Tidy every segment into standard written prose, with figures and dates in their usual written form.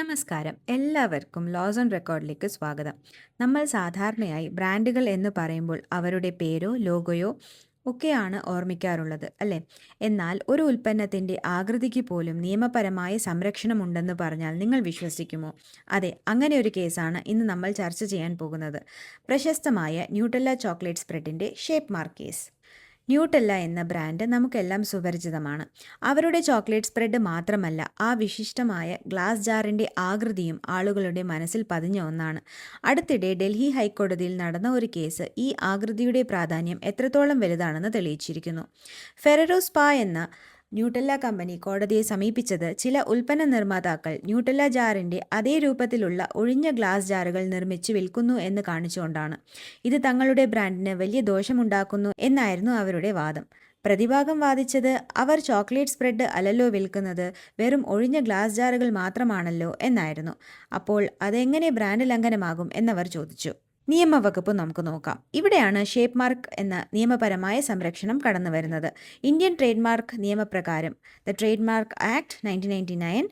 നമസ്കാരം. എല്ലാവർക്കും loss on റെക്കോർഡിലേക്ക് സ്വാഗതം. നമ്മൾ സാധാരണയായി ബ്രാൻഡുകൾ എന്ന് പറയുമ്പോൾ അവരുടെ പേരോ ലോഗോയോ ഒക്കെയാണ് ഓർമ്മിക്കാറുള്ളത്, അല്ലേ? എന്നാൽ ഒരു ഉൽപ്പന്നത്തിൻ്റെ ആകൃതിക്ക് പോലും നിയമപരമായ സംരക്ഷണമുണ്ടെന്ന് പറഞ്ഞാൽ നിങ്ങൾ വിശ്വസിക്കുമോ? അതെ, അങ്ങനെ ഒരു കേസാണ് ഇന്ന് നമ്മൾ ചർച്ച ചെയ്യാൻ പോകുന്നത്. പ്രശസ്തമായ ന്യൂട്ടെല്ല ചോക്ലേറ്റ് സ്പ്രെഡിൻ്റെ ഷേപ്പ് മാർക്ക് കേസ്. ന്യൂട്ടെല്ല എന്ന ബ്രാൻഡ് നമുക്കെല്ലാം സുപരിചിതമാണ്. അവരുടെ ചോക്ലേറ്റ് സ്പ്രെഡ് മാത്രമല്ല, ആ വിശിഷ്ടമായ ഗ്ലാസ് ജാറിൻ്റെ ആകൃതിയും ആളുകളുടെ മനസ്സിൽ പതിഞ്ഞ ഒന്നാണ്. അടുത്തിടെ ഡൽഹി ഹൈക്കോടതിയിൽ നടന്ന ഒരു കേസ് ഈ ആകൃതിയുടെ പ്രാധാന്യം എത്രത്തോളം വലുതാണെന്ന് തെളിയിച്ചിരിക്കുന്നു. ഫെററോ സ്പാ എന്ന ന്യൂട്ടെല്ല കമ്പനി കോടതിയെ സമീപിച്ചത് ചില ഉൽപ്പന്ന നിർമ്മാതാക്കൾ ന്യൂട്ടെല്ല ജാറിൻ്റെ അതേ രൂപത്തിലുള്ള ഒഴിഞ്ഞ ഗ്ലാസ് ജാറുകൾ നിർമ്മിച്ച് വിൽക്കുന്നു എന്ന് കാണിച്ചുകൊണ്ടാണ്. ഇത് തങ്ങളുടെ ബ്രാൻഡിന് വലിയ ദോഷമുണ്ടാക്കുന്നു എന്നായിരുന്നു അവരുടെ വാദം. പ്രതിഭാഗം വാദിച്ചത് അവർ ചോക്ലേറ്റ് സ്പ്രെഡ് അല്ലല്ലോ വിൽക്കുന്നത്, വെറും ഒഴിഞ്ഞ ഗ്ലാസ് ജാറുകൾ മാത്രമാണല്ലോ എന്നായിരുന്നു. അപ്പോൾ അതെങ്ങനെ ബ്രാൻഡ് ലംഘനമാകും എന്നവർ ചോദിച്ചു. നിയമവകുപ്പ് നമുക്ക് നോക്കാം. ഇവിടെയാണ് ഷേപ്പ് മാർക്ക് എന്ന നിയമപരമായ സംരക്ഷണം കടന്നു വരുന്നത്. ഇന്ത്യൻ ട്രേഡ് മാർക്ക് നിയമപ്രകാരം ട്രേഡ് മാർക്ക് ആക്ട് 1999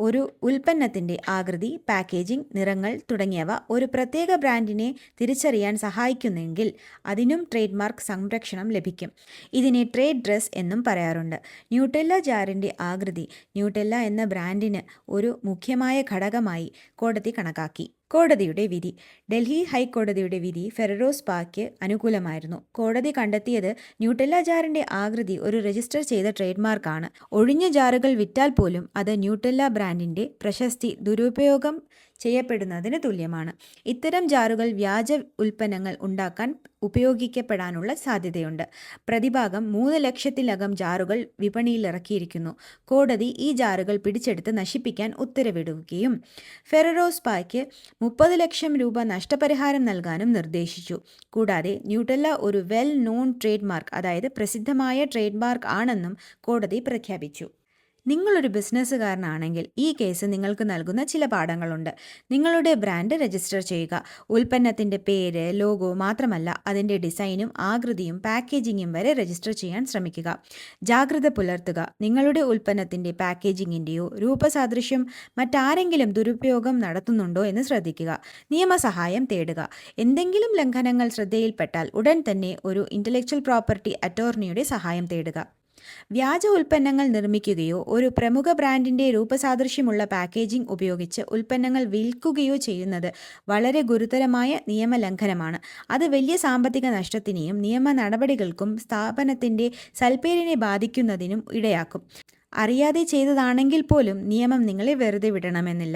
ഒരു ഉൽപ്പന്നത്തിൻ്റെ ആകൃതി, പാക്കേജിംഗ്, നിറങ്ങൾ തുടങ്ങിയവ ഒരു പ്രത്യേക ബ്രാൻഡിനെ തിരിച്ചറിയാൻ സഹായിക്കുന്നെങ്കിൽ അതിനും ട്രേഡ് മാർക്ക് സംരക്ഷണം ലഭിക്കും. ഇതിനെ ട്രേഡ് ഡ്രസ് എന്നും പറയാറുണ്ട്. ന്യൂട്ടെല്ല ജാറിൻ്റെ ആകൃതി ന്യൂട്ടെല്ല എന്ന ബ്രാൻഡിന് ഒരു മുഖ്യമായ ഘടകമായി കോടതി കണക്കാക്കി. കോടതിയുടെ വിധി. ഡൽഹി ഹൈക്കോടതിയുടെ വിധി ഫെററോ സ്പായ്ക്ക് അനുകൂലമായിരുന്നു. കോടതി കണ്ടെത്തിയത് ന്യൂട്ടെല്ല ജാറിൻ്റെ ആകൃതി ഒരു രജിസ്റ്റർ ചെയ്ത ട്രേഡ് മാർക്കാണ്. ഒഴിഞ്ഞ ജാറുകൾ വിറ്റാൽ പോലും അത് ന്യൂട്ടെല്ല ബ്രാൻഡിൻ്റെ പ്രശസ്തി ദുരുപയോഗം ചെയ്യപ്പെടുന്നതിന് തുല്യമാണ്. ഇത്തരം ജാറുകൾ വ്യാജ ഉൽപ്പന്നങ്ങൾ ഉണ്ടാക്കാൻ ഉപയോഗിക്കപ്പെടാനുള്ള സാധ്യതയുണ്ട്. പ്രതിഭാഗം 3 ലക്ഷത്തിലകം ജാറുകൾ വിപണിയിലിറക്കിയിരിക്കുന്നു. കോടതി ഈ ജാറുകൾ പിടിച്ചെടുത്ത് നശിപ്പിക്കാൻ ഉത്തരവിടുകയും ഫെററോ സ്പായ്ക്ക് 30 ലക്ഷം രൂപ നഷ്ടപരിഹാരം നൽകാനും നിർദ്ദേശിച്ചു. കൂടാതെ ന്യൂട്ടെല്ല ഒരു വെൽ നോൺ ട്രേഡ് മാർക്ക്, അതായത് പ്രസിദ്ധമായ ട്രേഡ് മാർക്ക് ആണെന്നും കോടതി പ്രഖ്യാപിച്ചു. നിങ്ങളൊരു ബിസിനസ്സുകാരനാണെങ്കിൽ ഈ കേസ് നിങ്ങൾക്ക് നൽകുന്ന ചില പാഠങ്ങളുണ്ട്. നിങ്ങളുടെ ബ്രാൻഡ് രജിസ്റ്റർ ചെയ്യുക. ഉൽപ്പന്നത്തിൻ്റെ പേര്, ലോഗോ മാത്രമല്ല അതിൻ്റെ ഡിസൈനും ആകൃതിയും പാക്കേജിങ്ങും വരെ രജിസ്റ്റർ ചെയ്യാൻ ശ്രമിക്കുക. ജാഗ്രത പുലർത്തുക. നിങ്ങളുടെ ഉൽപ്പന്നത്തിൻ്റെ പാക്കേജിങ്ങിൻ്റെയോ രൂപസാദൃശ്യം മറ്റാരെങ്കിലും ദുരുപയോഗം നടത്തുന്നുണ്ടോ എന്ന് ശ്രദ്ധിക്കുക. നിയമസഹായം തേടുക. എന്തെങ്കിലും ലംഘനങ്ങൾ ശ്രദ്ധയിൽപ്പെട്ടാൽ ഉടൻ തന്നെ ഒരു ഇൻ്റലക്ച്വൽ പ്രോപ്പർട്ടി അറ്റോർണിയുടെ സഹായം തേടുക. വ്യാജ ഉൽപ്പന്നങ്ങൾ നിർമ്മിക്കുകയോ ഒരു പ്രമുഖ ബ്രാൻഡിൻ്റെ രൂപസാദൃശ്യമുള്ള പാക്കേജിംഗ് ഉപയോഗിച്ച് ഉൽപ്പന്നങ്ങൾ വിൽക്കുകയോ ചെയ്യുന്നത് വളരെ ഗുരുതരമായ നിയമലംഘനമാണ്. അത് വലിയ സാമ്പത്തിക നഷ്ടത്തിനെയും നിയമ നടപടികൾക്കും സ്ഥാപനത്തിൻ്റെ സൽപ്പേരിനെ ബാധിക്കുന്നതിനും ഇടയാക്കും. അറിയാതെ ചെയ്തതാണെങ്കിൽ പോലും നിയമം നിങ്ങളെ വെറുതെ വിടണമെന്നില്ല.